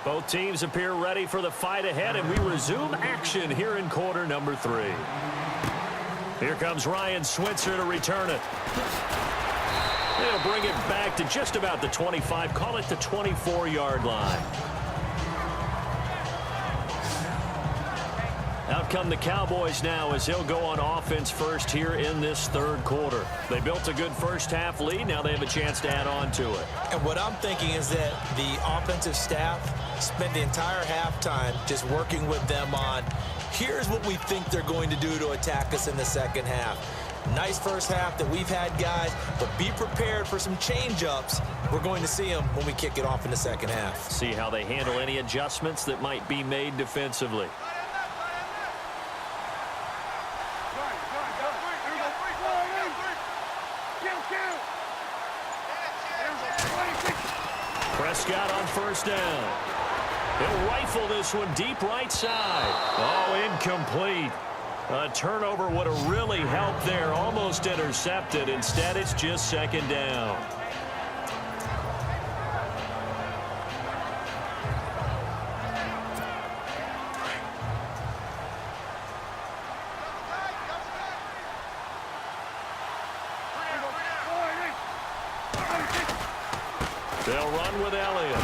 Both teams appear ready for the fight ahead, and we resume action here in quarter number 3. Here comes Ryan Switzer to return it. They'll bring it back to just about the 25, call it the 24-yard line. Out come the Cowboys now as they'll go on offense first here in this third quarter. They built a good first-half lead. Now they have a chance to add on to it. And what I'm thinking is that the offensive staff spent the entire halftime just working with them on, here's what we think they're going to do to attack us in the second half. Nice first half that we've had, guys, but be prepared for some change-ups. We're going to see them when we kick it off in the second half. See how they handle any adjustments that might be made defensively. Prescott on first down. He'll rifle this one deep right side. Oh, incomplete. A turnover would have really helped there. Almost intercepted. Instead, it's just second down. They'll run with Elliott.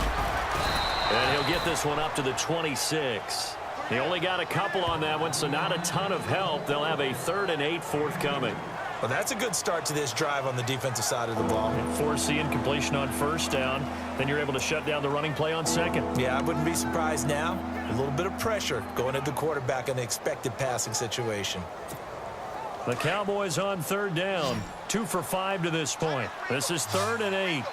And he'll get this one up to the 26. He only got a couple on that one, so not a ton of help. They'll have a 3rd and 8 forthcoming. Well, that's a good start to this drive on the defensive side of the ball. And force the incompletion on first down. Then you're able to shut down the running play on second. Yeah, I wouldn't be surprised now. A little bit of pressure going at the quarterback in an expected passing situation. The Cowboys on 3rd down. 2 for 5 to this point. This is 3rd and 8.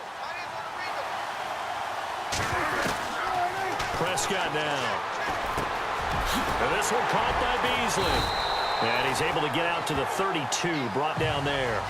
Prescott now. And this one caught by Beasley. And he's able to get out to the 32, brought down there.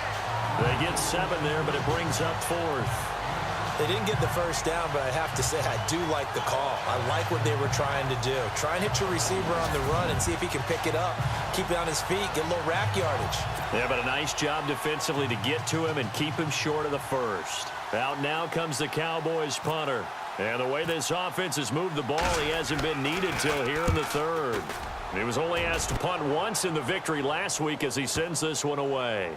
They get 7 there, but it brings up 4th. They didn't get the first down, but I have to say I do like the call. I like what they were trying to do. Try and hit your receiver on the run and see if he can pick it up. Keep it on his feet, get a little rack yardage. Yeah, but a nice job defensively to get to him and keep him short of the first. Out now comes the Cowboys punter. And the way this offense has moved the ball, he hasn't been needed till here in the 3rd. He was only asked to punt once in the victory last week as he sends this one away.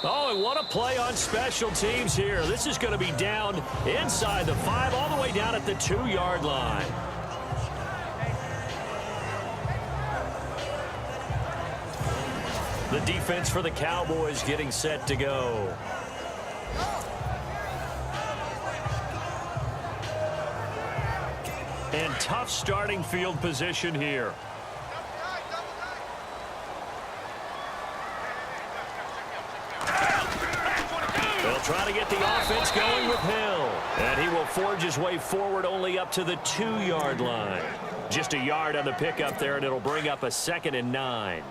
Oh, and what a play on special teams here. This is going to be down inside the 5, all the way down at the 2-yard line. The defense for the Cowboys getting set to go. And tough starting field position here. They'll try to get the offense going with Hill. And he will forge his way forward only up to the 2-yard line. Just a yard on the pickup there, and it'll bring up a 2nd and 9.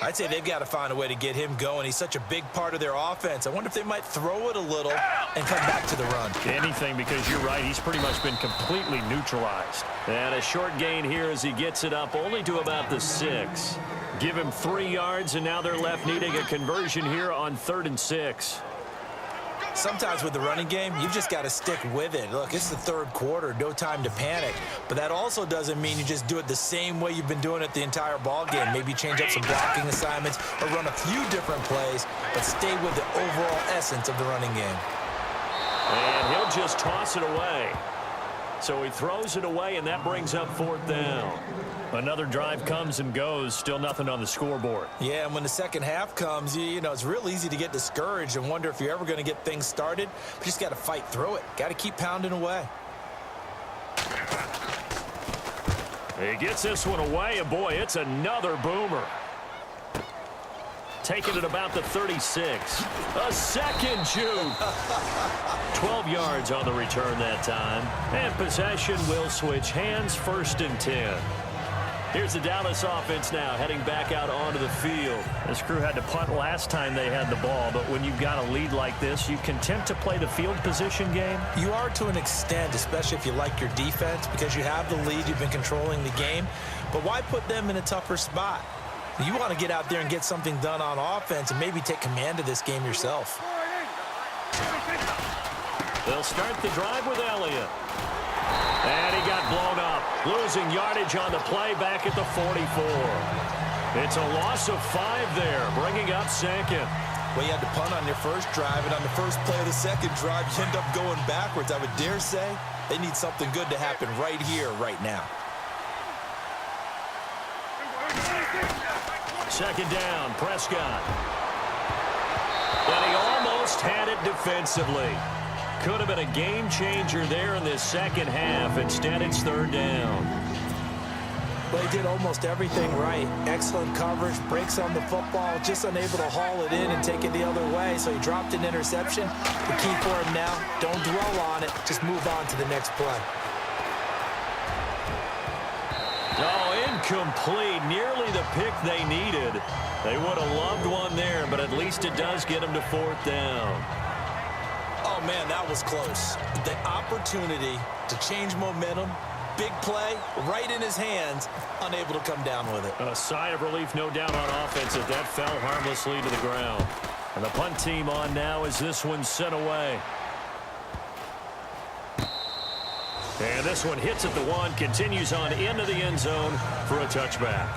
I'd say they've got to find a way to get him going. He's such a big part of their offense. I wonder if they might throw it a little and come back to the run. Anything, because you're right. He's pretty much been completely neutralized. And a short gain here as he gets it up only to about the 6. Give him 3 yards, and now they're left needing a conversion here on 3rd and 6. Sometimes with the running game, you've just got to stick with it. Look, it's the 3rd quarter, no time to panic. But that also doesn't mean you just do it the same way you've been doing it the entire ball game. Maybe change up some blocking assignments or run a few different plays, but stay with the overall essence of the running game. And he'll just toss it away. So he throws it away, and that brings up 4th down. Another drive comes and goes, still nothing on the scoreboard. Yeah, and when the second half comes, you know, it's real easy to get discouraged and wonder if you're ever going to get things started. But you just got to fight through it. Got to keep pounding away. He gets this one away, and boy, it's another boomer. Taking it about the 36. A second juke. 12 yards on the return that time. And possession will switch hands, 1st and 10. Here's the Dallas offense now heading back out onto the field. This crew had to punt last time they had the ball, but when you've got a lead like this, you content to play the field position game? You are to an extent, especially if you like your defense, because you have the lead, you've been controlling the game. But why put them in a tougher spot? You want to get out there and get something done on offense and maybe take command of this game yourself. They'll start the drive with Elliott. And he got blown up, losing yardage on the play back at the 44. It's a loss of 5 there, bringing up second. Well, you had to punt on your first drive, and on the first play of the second drive, you end up going backwards. I would dare say they need something good to happen right here, right now. Second down, Prescott. And he almost had it defensively. Could have been a game changer there in this second half. Instead, it's third down. Well, he did almost everything right. Excellent coverage, breaks on the football, just unable to haul it in and take it the other way. So he dropped an interception. The key for him now, don't dwell on it. Just move on to the next play. Oh, incomplete. Nearly the pick they needed. They would have loved one there, but at least it does get them to fourth down. Oh, man, that was close. The opportunity to change momentum, big play, right in his hands, unable to come down with it. A sigh of relief, no doubt, on offense as that fell harmlessly to the ground. And the punt team on now as this one's sent away. And this one hits at the 1, continues on into the end zone for a touchback.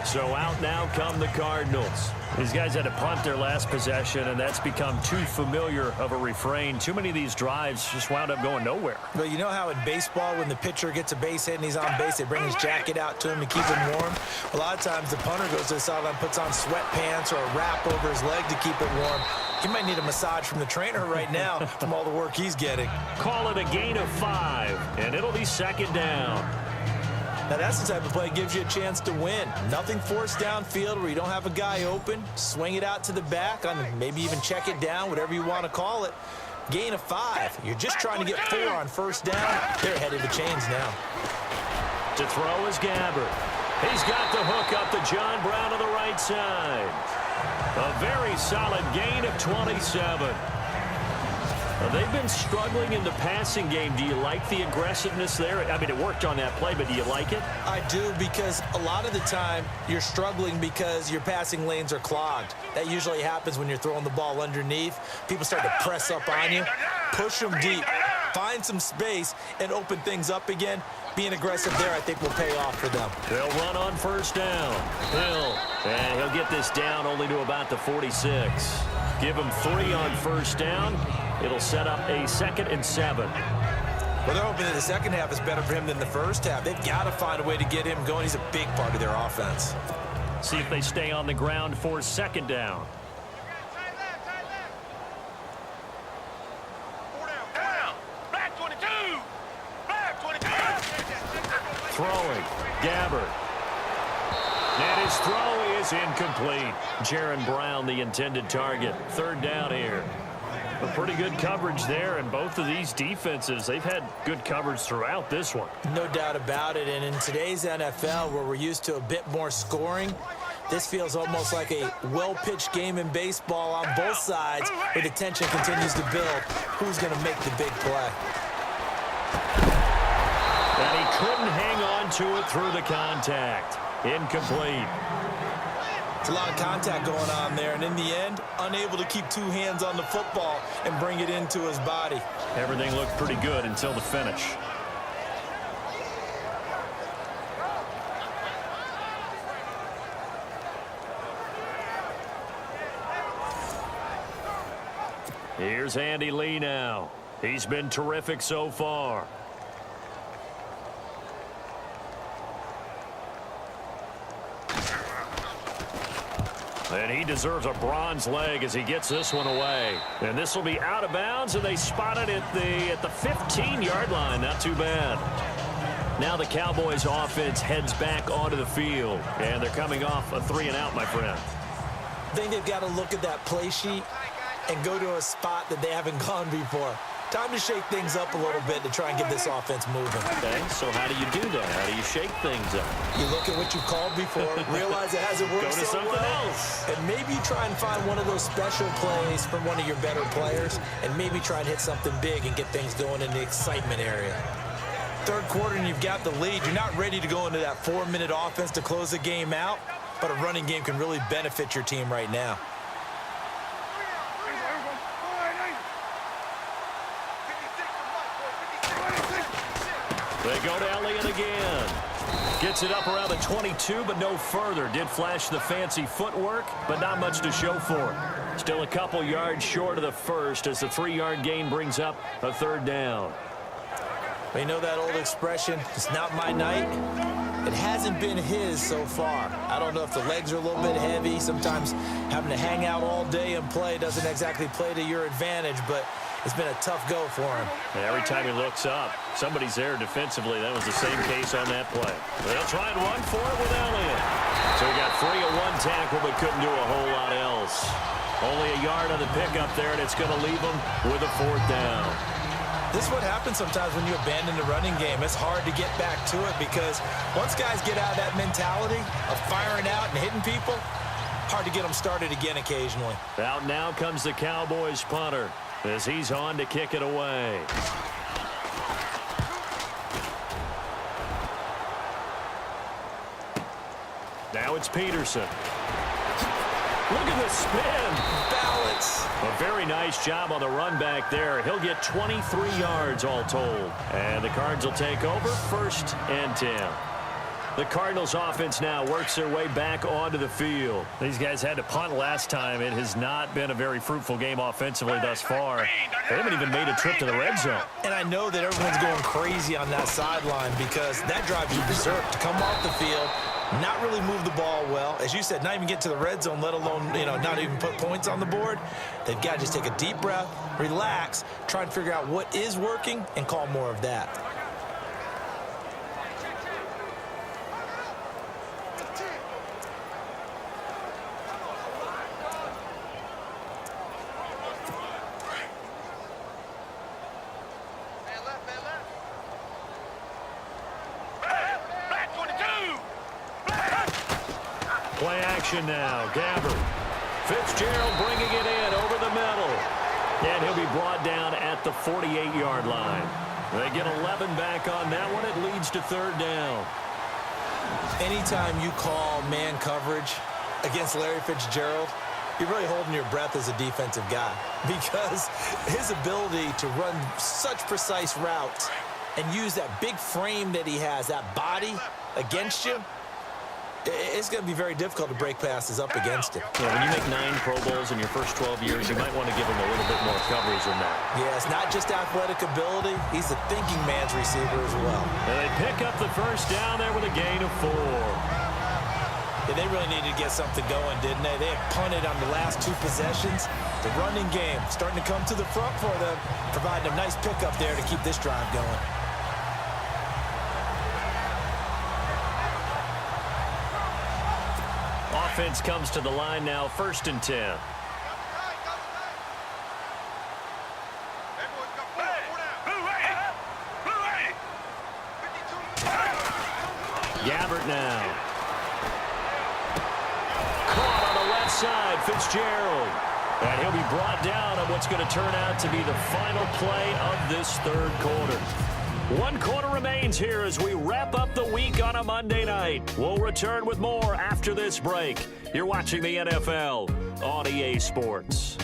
So out now come the Cardinals. These guys had to punt their last possession, and that's become too familiar of a refrain. Too many of these drives just wound up going nowhere. Well, you know how in baseball, when the pitcher gets a base hit and he's on base, they bring his jacket out to him to keep him warm? A lot of times the punter goes to the sideline, puts on sweatpants or a wrap over his leg to keep it warm. He might need a massage from the trainer right now from all the work he's getting. Call it a gain of 5, and it'll be second down. Now, that's the type of play that gives you a chance to win. Nothing forced downfield where you don't have a guy open. Swing it out to the back, maybe even check it down, whatever you want to call it. Gain of 5. You're just trying to get 4 on first down. They're ahead of the chains now. To throw is Gabbert. He's got the hook up to John Brown on the right side. A very solid gain of 27. They've been struggling in the passing game. Do you like the aggressiveness there? I mean, it worked on that play, but do you like it? I do, because a lot of the time you're struggling because your passing lanes are clogged. That usually happens when you're throwing the ball underneath. People start to press up on you, push them deep, find some space, and open things up again. Being aggressive there, I think, will pay off for them. They'll run on first down. And he'll get this down only to about the 46. Give him 3 on first down. It'll set up a 2nd and 7. Well, they're hoping that the second half is better for him than the first half. They've got to find a way to get him going. He's a big part of their offense. See if they stay on the ground for second down. Throwing, Gabbert. And his throw is incomplete. Jaron Brown, the intended target. Third down here. A pretty good coverage there, and both of these defenses, they've had good coverage throughout this one. No doubt about it, and in today's NFL, where we're used to a bit more scoring, this feels almost like a well-pitched game in baseball on both sides, where the tension continues to build. Who's going to make the big play? And he couldn't hang on to it through the contact. Incomplete. It's a lot of contact going on there, and in the end, unable to keep 2 hands on the football and bring it into his body. Everything looked pretty good until the finish. Here's Andy Lee now. He's been terrific so far. And he deserves a bronze leg as he gets this one away. And this will be out of bounds, and they spot it at the 15-yard line. Not too bad. Now the Cowboys offense heads back onto the field, and they're coming off a 3-and-out, my friend. I think they've got to look at that play sheet and go to a spot that they haven't gone before. Time to shake things up a little bit to try and get this offense moving. Okay, so how do you do that? How do you shake things up? You look at what you called before, realize it hasn't worked Go to so something well, else. and maybe try and find one of those special plays from one of your better players, and maybe try and hit something big and get things going in the excitement area. Third quarter and you've got the lead. You're not ready to go into that 4-minute offense to close the game out, but a running game can really benefit your team right now. They go to Elliott again. Gets it up around the 22, but no further. Did flash the fancy footwork, but not much to show for it. Still a couple yards short of the first as the 3-yard gain brings up a third down. You know that old expression, it's not my night? It hasn't been his so far. I don't know if the legs are a little bit heavy. Sometimes having to hang out all day and play doesn't exactly play to your advantage, but it's been a tough go for him. And every time he looks up, somebody's there defensively. That was the same case on that play. They'll try and run for it with Elliott. So he got 3 of 1 tackle, but couldn't do a whole lot else. Only a yard on the pickup there, and it's going to leave him with a 4th down. This is what happens sometimes when you abandon the running game. It's hard to get back to it because once guys get out of that mentality of firing out and hitting people, hard to get them started again occasionally. Out now comes the Cowboys punter as he's on to kick it away. Now it's Peterson. Look at the spin. Balance. A very nice job on the run back there. He'll get 23 yards all told. And the Cards will take over 1st and 10. The Cardinals offense now works their way back onto the field. These guys had to punt last time. It has not been a very fruitful game offensively thus far. They haven't even made a trip to the red zone. And I know that everyone's going crazy on that sideline because that drives you berserk to come off the field, not really move the ball well. As you said, not even get to the red zone, let alone, not even put points on the board. They've got to just take a deep breath, relax, try and figure out what is working, and call more of that. Play action now. Gabbert. Fitzgerald bringing it in over the middle. And he'll be brought down at the 48-yard line. They get 11 back on that one. It leads to 3rd down. Anytime you call man coverage against Larry Fitzgerald, you're really holding your breath as a defensive guy because his ability to run such precise routes and use that big frame that he has, that body against you, it's going to be very difficult to break passes up against him. Yeah, when you make 9 Pro Bowls in your first 12 years, you might want to give him a little bit more coverage than that. Yeah, it's not just athletic ability. He's a thinking man's receiver as well. And they pick up the 1st down there with a gain of 4. Yeah, they really needed to get something going, didn't they? They had punted on the last 2 possessions. The running game starting to come to the front for them, providing a nice pickup there to keep this drive going. Offense comes to the line now, 1st and 10. Gabbert now. Caught on the left side, Fitzgerald. And he'll be brought down on what's going to turn out to be the final play of this 3rd quarter. 1 quarter remains here as we wrap up the week on a Monday night. We'll return with more after this break. You're watching the NFL on EA Sports.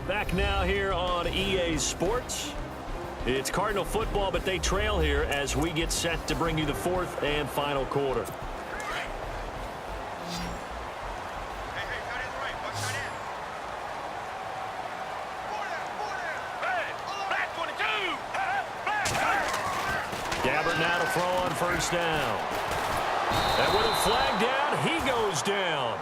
Back now here on EA Sports. It's Cardinal football, but they trail here as we get set to bring you the 4th and final quarter. Gabbert now to throw on 1st down. And with a flag down, he goes down.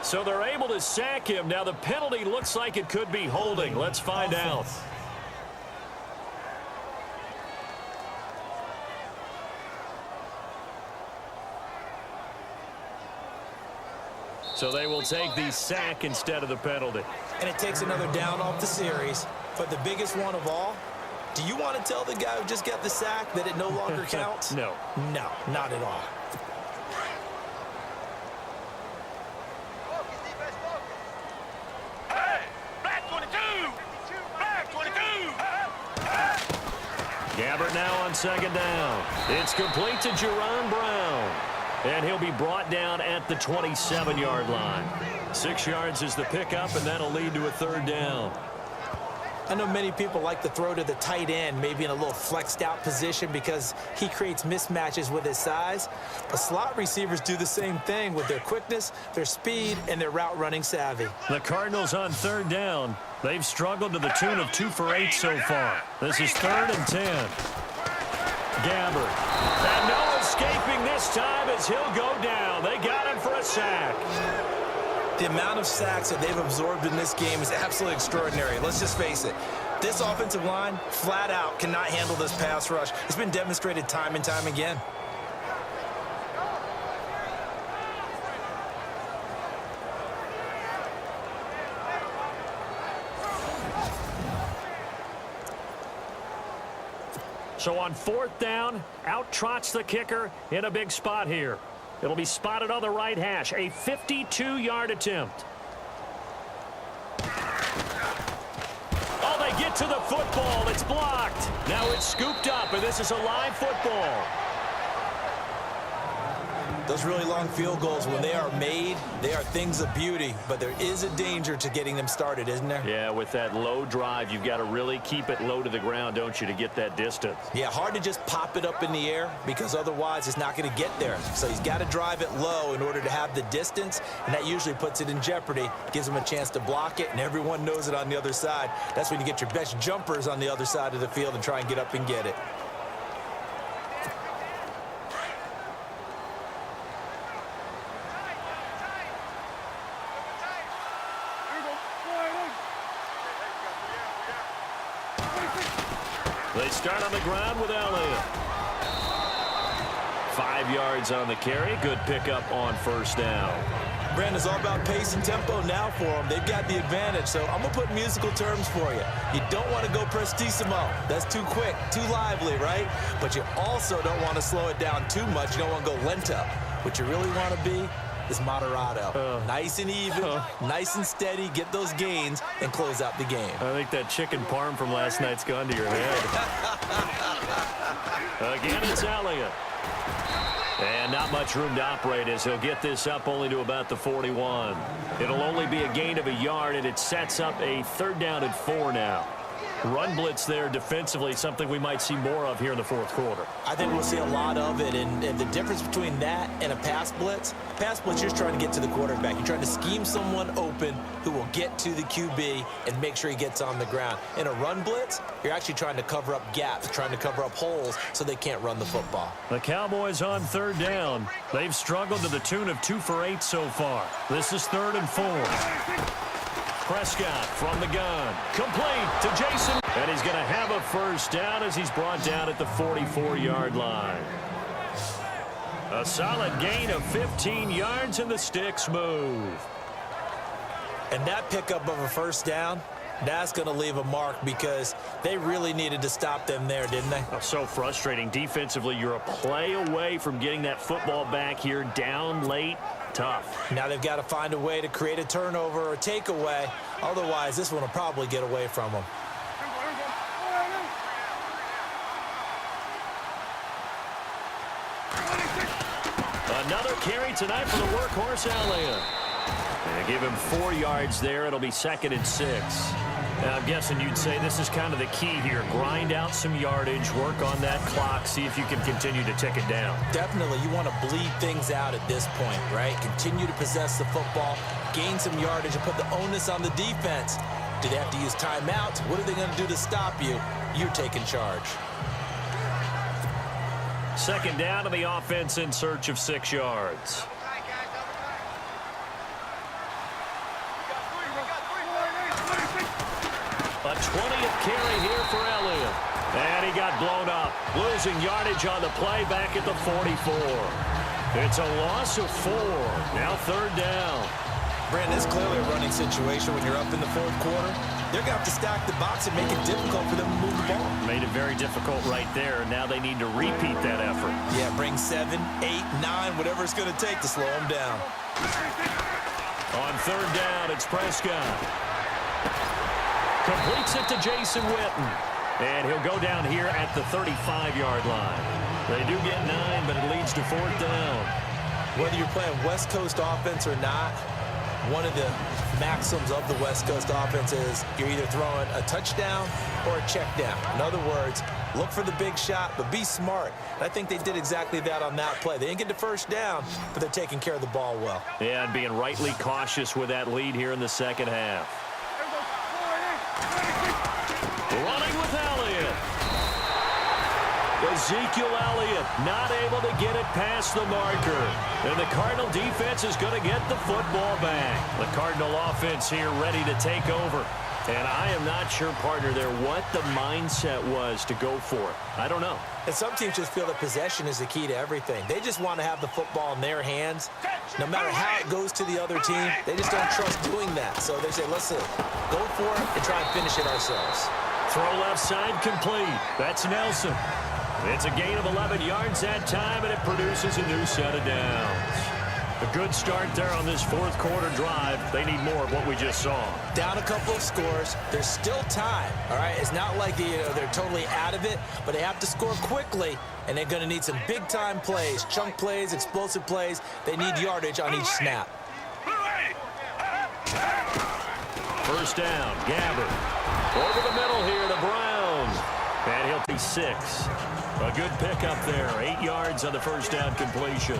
So they're able to sack him. Now the penalty looks like it could be holding. Let's find out. So they will take the sack instead of the penalty. And it takes another down off the series. But the biggest one of all, do you want to tell the guy who just got the sack that it no longer counts? No. No, not at all. Gabbert now on 2nd down. It's complete to Jerron Brown. And he'll be brought down at the 27-yard line. 6 yards is the pickup, and that'll lead to a third down. I know many people like to throw to the tight end, maybe in a little flexed out position because he creates mismatches with his size. But slot receivers do the same thing with their quickness, their speed, and their route running savvy. The Cardinals on third down. They've struggled to the tune of 2 for 8 so far. This is 3rd and 10. Gabbert. And no escaping this time as he'll go down. They got him for a sack. The amount of sacks that they've absorbed in this game is absolutely extraordinary. Let's just face it. This offensive line, flat out, cannot handle this pass rush. It's been demonstrated time and time again. So on 4th down, out trots the kicker in a big spot here. It'll be spotted on the right hash, a 52-yard attempt. Oh, they get to the football. It's blocked. Now it's scooped up, and this is a live football. Those really long field goals, when they are made, they are things of beauty, but there is a danger to getting them started, isn't there? Yeah, with that low drive, you've got to really keep it low to the ground, don't you, to get that distance. Yeah, hard to just pop it up in the air because otherwise it's not going to get there. So he's got to drive it low in order to have the distance, and that usually puts it in jeopardy, gives him a chance to block it, and everyone knows it on the other side. That's when you get your best jumpers on the other side of the field and try and get up and get it. They start on the ground with Elliott. 5 yards on the carry. Good pickup on 1st down. Brandon, it's all about pace and tempo now for them. They've got the advantage, so I'm going to put musical terms for you. You don't want to go prestissimo. That's too quick, too lively, right? But you also don't want to slow it down too much. You don't want to go lento. What you really want to be is moderato. Nice and even, nice and steady, get those gains, and close out the game. I think that chicken parm from last night's gone to your head. Again, it's Elliott. And not much room to operate as he'll get this up only to about the 41. It'll only be a gain of a yard, and it sets up a 3rd down and 4 now. Run blitz there defensively, something we might see more of here in the 4th quarter. I think we'll see a lot of it, and the difference between that and a pass blitz, you're just trying to get to the quarterback. You're trying to scheme someone open who will get to the QB and make sure he gets on the ground. In a run blitz, you're actually trying to cover up gaps, trying to cover up holes so they can't run the football. The Cowboys on 3rd down. They've struggled to the tune of 2 for 8 so far. This is 3rd and 4. Prescott from the gun. Complete to Jason. And he's going to have a 1st down as he's brought down at the 44-yard line. A solid gain of 15 yards, and the sticks move. And that pickup of a 1st down, that's going to leave a mark because they really needed to stop them there, didn't they? Oh, so frustrating. Defensively, you're a play away from getting that football back here down late. Tough. Now they've got to find a way to create a turnover or a takeaway. Otherwise, this one will probably get away from them. Another carry tonight for the workhorse Elliott. And give him 4 yards there. It'll be 2nd and 6. Now, I'm guessing you'd say this is kind of the key here. Grind out some yardage, work on that clock, see if you can continue to tick it down. Definitely. You want to bleed things out at this point, right? Continue to possess the football, gain some yardage, and put the onus on the defense. Do they have to use timeouts? What are they going to do to stop you? You're taking charge. 2nd down to the offense in search of 6 yards. A 20th carry here for Elliott. And he got blown up. Losing yardage on the play back at the 44. It's a loss of 4. Now 3rd down. Brandon, it's clearly a running situation when you're up in the 4th quarter. They're going to have to stack the box and make it difficult for them to move the ball. Made it very difficult right there. Now they need to repeat that effort. Yeah, bring 7, 8, 9, whatever it's going to take to slow them down. On 3rd down, it's Prescott. Completes it to Jason Witten. And he'll go down here at the 35-yard line. They do get 9, but it leads to 4th down. Whether you're playing West Coast offense or not, one of the maxims of the West Coast offense is you're either throwing a touchdown or a check down. In other words, look for the big shot, but be smart. And I think they did exactly that on that play. They didn't get the first down, but they're taking care of the ball well. Yeah, and being rightly cautious with that lead here in the second half. Running with Elliott. Ezekiel Elliott not able to get it past the marker. And the Cardinal defense is going to get the football back. The Cardinal offense here ready to take over. And I am not sure, partner, there what the mindset was to go for it. I don't know. And some teams just feel that possession is the key to everything. They just want to have the football in their hands. No matter how it goes to the other team, they just don't trust doing that. So they say, listen, go for it and try and finish it ourselves. Throw left side complete. That's Nelson. It's a gain of 11 yards that time, and it produces a new set of downs. A good start there on this fourth quarter drive. They need more of what we just saw. Down a couple of scores. There's still time, all right? It's not like they're totally out of it, but they have to score quickly, and they're going to need some big-time plays, chunk plays, explosive plays. They need yardage on each snap. First down, Gabbard. Over the middle here to Brown. And he'll be 6. A good pickup there. 8 yards on the first down completion.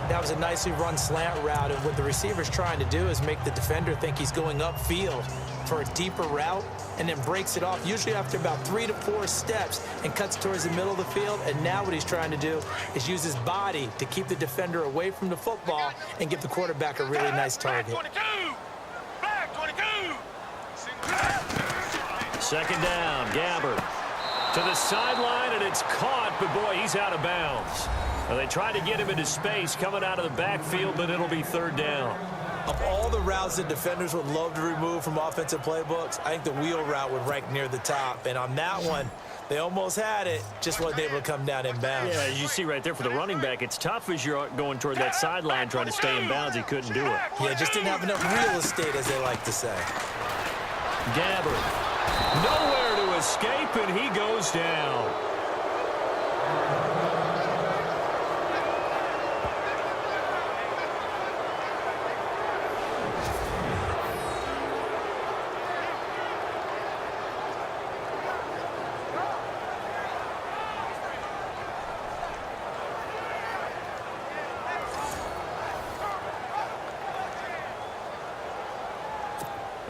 That was a nicely run slant route, and what the receiver's trying to do is make the defender think he's going upfield for a deeper route and then breaks it off, usually after about 3 to 4 steps, and cuts towards the middle of the field. And now what he's trying to do is use his body to keep the defender away from the football and give the quarterback a really nice target. Second down, Gabbard to the sideline, and it's caught, but boy, he's out of bounds. Well, they tried to get him into space coming out of the backfield, but it'll be third down. Of all the routes that defenders would love to remove from offensive playbooks, I think the wheel route would rank near the top. And on that one, they almost had it, just wasn't able to come down in bounds. Yeah, as you see right there for the running back, it's tough as you're going toward that sideline trying to stay in bounds. He couldn't do it. Yeah, just didn't have enough real estate, as they like to say. Gabbard, nowhere to escape, and he goes down.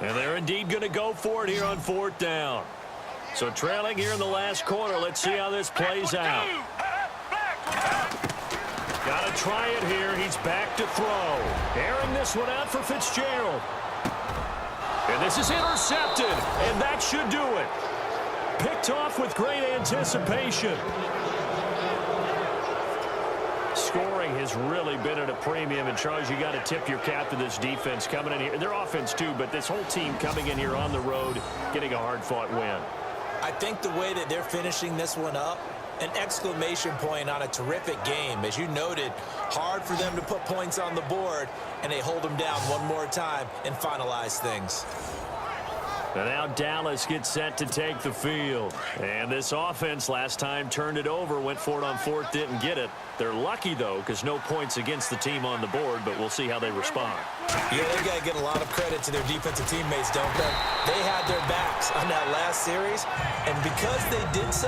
And they're indeed going to go for it here on fourth down. So trailing here in the last quarter. Let's see how this plays out. Got to try it here. He's back to throw. Airing this one out for Fitzgerald. And this is intercepted. And that should do it. Picked off with great anticipation. Scoring has really been at a premium, and Charles, you got to tip your cap to this defense coming in here. Their offense too, but this whole team coming in here on the road, getting a hard-fought win. I think the way that they're finishing this one up, an exclamation point on a terrific game. As you noted, hard for them to put points on the board, and they hold them down one more time and finalize things. And now Dallas gets set to take the field. And this offense last time turned it over, went for it on fourth, didn't get it. They're lucky, though, because no points against the team on the board, but we'll see how they respond. Yeah, they got to get a lot of credit to their defensive teammates, don't they? They had their backs on that last series, and because they did so,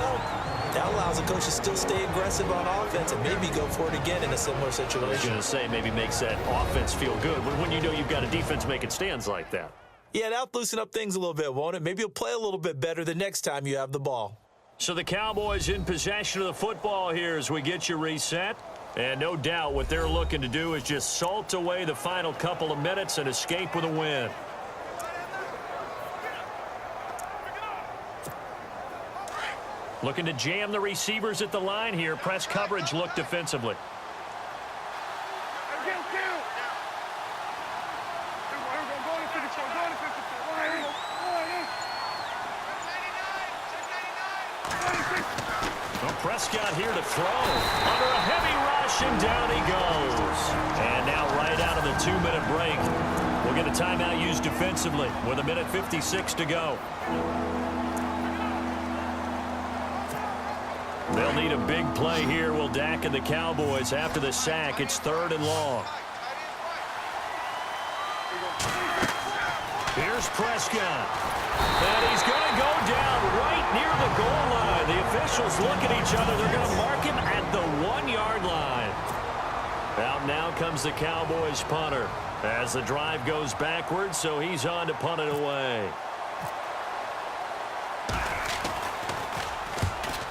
that allows the coach to still stay aggressive on offense and maybe go for it again in a similar situation. I was going to say, maybe makes that offense feel good when you know you've got a defense making stands like that. Yeah, that'll loosen up things a little bit, won't it? Maybe you'll play a little bit better the next time you have the ball. So the Cowboys in possession of the football here as we get you reset. And no doubt what they're looking to do is just salt away the final couple of minutes and escape with a win. Looking to jam the receivers at the line here. Press coverage look defensively. Prescott here to throw. Under a heavy rush, and down he goes. And now right out of the 2-minute break, we'll get a timeout used defensively with 1:56 to go. They'll need a big play here. Will Dak and the Cowboys after the sack. It's 3rd and long. Here's Prescott. And he's going to go down right near the goal line. The officials look at each other. They're going to mark him at the 1-yard line. Out now comes the Cowboys punter as the drive goes backwards, so he's on to punt it away.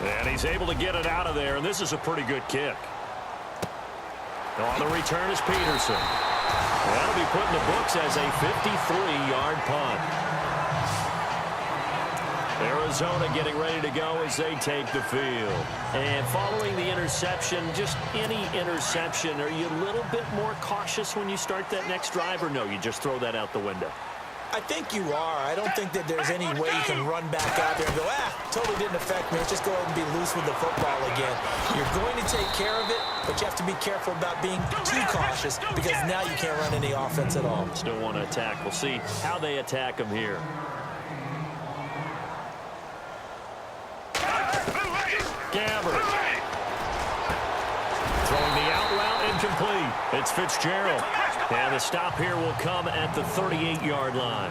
And he's able to get it out of there, and this is a pretty good kick. On the return is Peterson. That'll be put in the books as a 53-yard punt. Arizona getting ready to go as they take the field. And following the interception, just any interception, are you a little bit more cautious when you start that next drive, or no, you just throw that out the window? I think you are. I don't think that there's any way you can run back out there and go, totally didn't affect me. Let's just go ahead and be loose with the football again. You're going to take care of it, but you have to be careful about being too cautious because now you can't run any offense at all. Still want to attack. We'll see how they attack him here. Gabbert. Throwing the out route incomplete. It's Fitzgerald. And the stop here will come at the 38-yard line.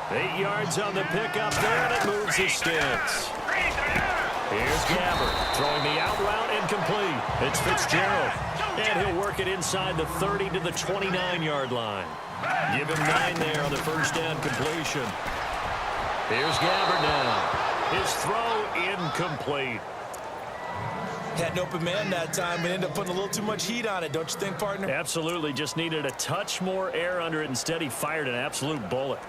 8 yards on the pickup there, and it moves his sticks. Here's Gabbert throwing the out route incomplete. It's Fitzgerald. And he'll work it inside the 30 to the 29-yard line. Give him 9 there on the first down completion. Here's Gabbert now. His throw incomplete. Had an open man that time, but ended up putting a little too much heat on it, don't you think, partner? Absolutely. Just needed a touch more air under it. Instead, he fired an absolute bullet.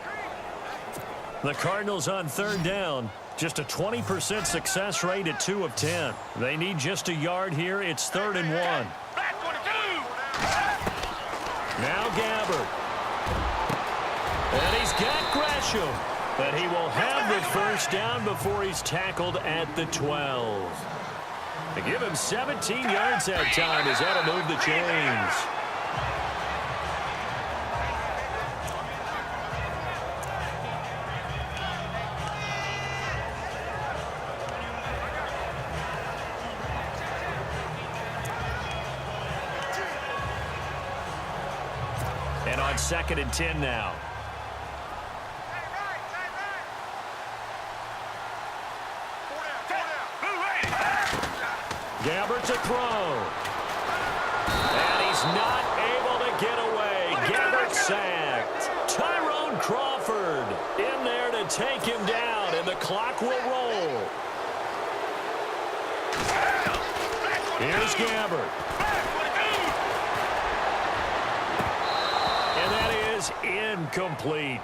The Cardinals on third down. Just a 20% success rate at 2 of 10. They need just a yard here. It's 3rd and 1. Now Gabbert. And he's got Gresham. But he will have the first down before he's tackled at the 12. To give him 17 yards that time as that'll move the chains. And on 2nd and 10 now. Gabbert to throw. And he's not able to get away. Gabbert sacked. Tyrone Crawford in there to take him down, and the clock will roll. Here's Gabbert. And that is incomplete.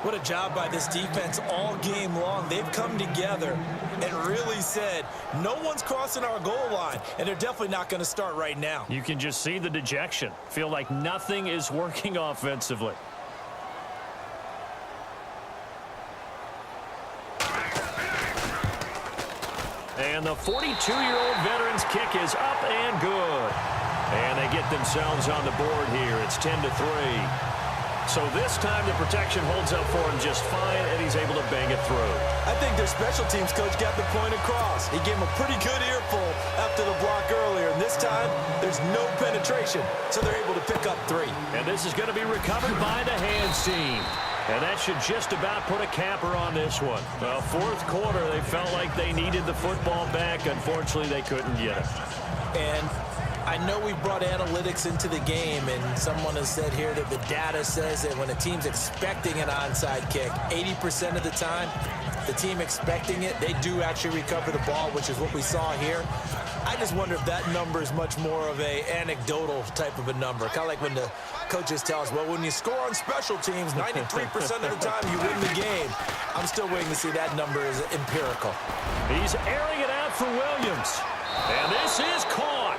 What a job by this defense all game long. They've come together and really said, no one's crossing our goal line, and they're definitely not going to start right now. You can just see the dejection. Feel like nothing is working offensively. And the 42-year-old veteran's kick is up and good. And they get themselves on the board here. It's 10-3. So this time the protection holds up for him just fine, and he's able to bang it through. I think their special teams coach got the point across. He gave him a pretty good earful after the block earlier, and this time there's no penetration, so they're able to pick up 3. And this is going to be recovered by the hands team. And that should just about put a capper on this one. Well, 4th quarter, they felt like they needed the football back. Unfortunately, they couldn't get it. And I know we brought analytics into the game, and someone has said here that the data says that when a team's expecting an onside kick, 80% of the time, the team expecting it, they do actually recover the ball, which is what we saw here. I just wonder if that number is much more of a anecdotal type of a number. Kind of like when the coaches tell us, well, when you score on special teams, 93% of the time you win the game. I'm still waiting to see that number is empirical. He's airing it out for Williams. And this is caught.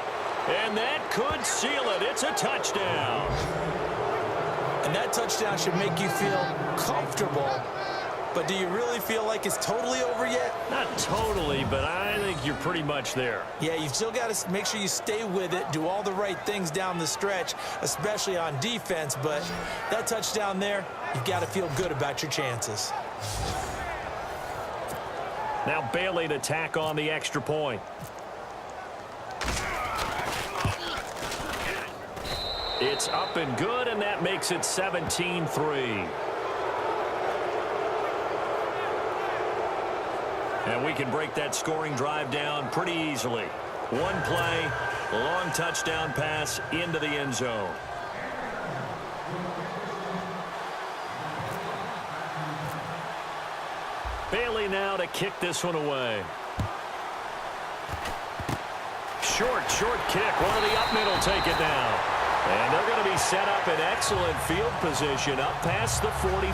And that could seal it. It's a touchdown. And that touchdown should make you feel comfortable. But do you really feel like it's totally over yet? Not totally, but I think you're pretty much there. Yeah, you've still got to make sure you stay with it, do all the right things down the stretch, especially on defense. But that touchdown there, you've got to feel good about your chances. Now Bailey to tack on the extra point. It's up and good, and that makes it 17-3. And we can break that scoring drive down pretty easily. One play, long touchdown pass into the end zone. Bailey now to kick this one away. Short kick. One of the up middle take it down. And they're going to be set up in excellent field position up past the 45.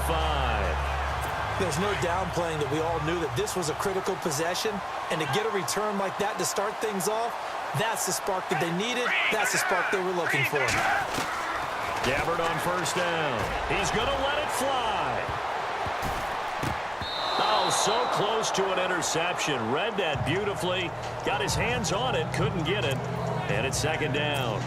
There's no downplaying that we all knew that this was a critical possession. And to get a return like that to start things off, that's the spark that they needed. That's the spark they were looking for. Gabbard on first down. He's going to let it fly. Oh, so close to an interception. Read that beautifully. Got his hands on it. Couldn't get it. And it's second down.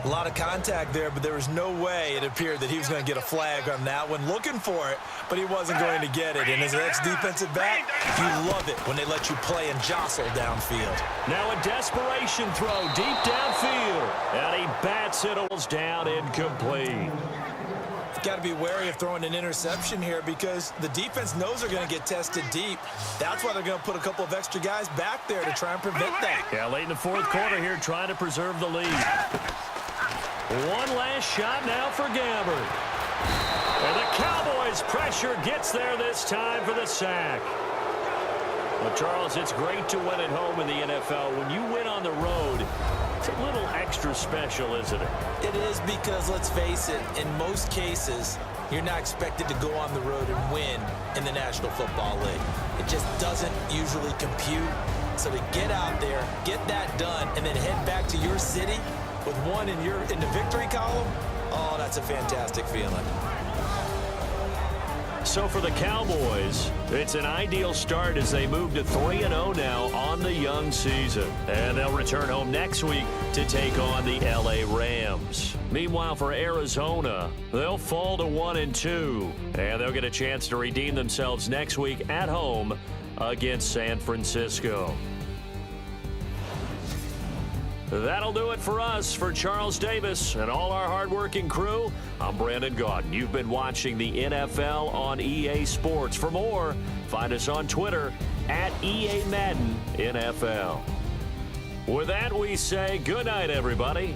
A lot of contact there, but there was no way it appeared that he was going to get a flag on that one. Looking for it, but he wasn't going to get it. And as an ex-defensive back, you love it when they let you play and jostle downfield. Now a desperation throw deep downfield. And he bats it down incomplete. Got to be wary of throwing an interception here because the defense knows they're going to get tested deep. That's why they're going to put a couple of extra guys back there to try and prevent that. Yeah, late in the fourth quarter here trying to preserve the lead. One last shot now for Gabbard. And the Cowboys pressure gets there this time for the sack. Well, Charles, it's great to win at home in the NFL. When you win on the road, it's a little extra special, isn't it? It is because, let's face it, in most cases, you're not expected to go on the road and win in the National Football League. It just doesn't usually compute. So to get out there, get that done, and then head back to your city with one in the victory column, oh, that's a fantastic feeling. So for the Cowboys, it's an ideal start as they move to 3-0 now on the young season. And they'll return home next week to take on the LA Rams. Meanwhile, for Arizona, they'll fall to 1-2. And they'll get a chance to redeem themselves next week at home against San Francisco. That'll do it for us. For Charles Davis and all our hardworking crew, I'm Brandon Gaudin. You've been watching the NFL on EA Sports. For more, find us on Twitter at EA Madden NFL. With that, we say good night, everybody.